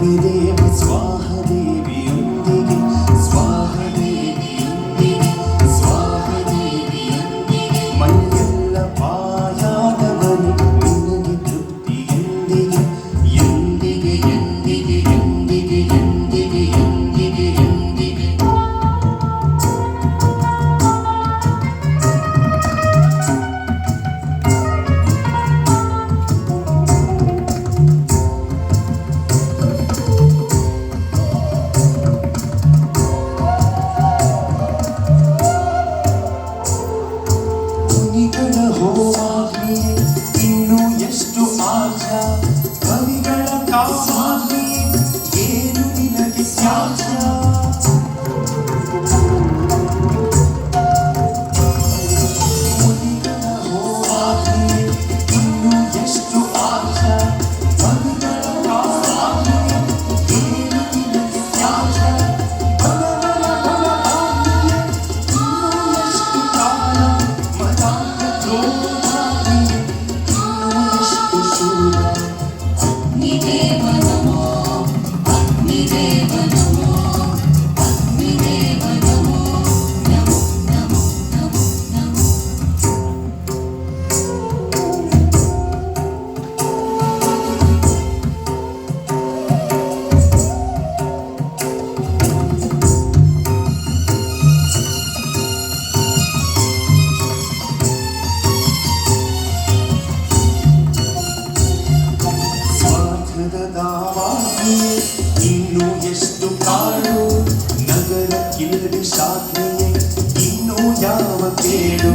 ಅಗ್ನಿದೇವ ಸ್ವಾಹ ದೇವಿಯೊಂದಿಗೆ ಸ್ವಾಹ ದೇವಿಯೊಂದಿಗೆ ಸ್ವಾಹ ದೇವಿಯೊಂದಿಗೆ ಮೈಯೆಲ್ಲ ಪಾಯಾದವನು ನಿನಗೆ ತೃಪ್ತಿಯೊಂದಿಗೆ ಎಂದಿಗೆ ಎಂದಿಗೆ ಎಂದಿಗೆ ಎಂದಿಗೆ ಎಂದಿಗೆ ಎಂದಿಗೆ ಮುನಿಗಳ ಹೋಮಾಗ್ನಿಯೇ ಇನ್ನು ಎಷ್ಟು ಆಚ ಕವಿಗಳ ಕಾಮಾಗ್ನಿಯೇ ಏನು ನಿನಗೆ ತ್ಯಾಜ್ಯ ಮುನಿಗಳ ಹೋಮಾಗ್ನಿಯೇ ಇನ್ನು ಎಷ್ಟು ಆಚ ಕವಿಗಳ ಕಾಮಾಗ್ನಿಯೇ ಏನು ನಿನಗೆ ತ್ಯಾಜ್ಯ ಭಗವನ ಬಲಭಾಗ್ನಿಯೇ ಇನ್ನು ಎಷ್ಟು ಕಾಲ ಮದಾಂಧ ದ್ರೋಹಾಗ್ನಿಯೇ ಇನ್ನು ಎಷ್ಟು ಶೂರ ಅಗ್ನಿದೇವ ನಮೋ ಅಗ್ನಿದೇವ ನಮೋ ಅಗ್ನಿದೇವ ನಮೋ ನಮೋ ನಮೋ ನಮೋ ನಮೋ ಸ್ವಾರ್ಥದ ದಾವಾಗ್ನಿಯೇ ಇನ್ನು ಎಷ್ಟು ಕಾಡು ನಗರ ಕಿಲಡಿ ಶಾಖೆಯೇ ಇನ್ನು ಯಾವ ಕೇಡು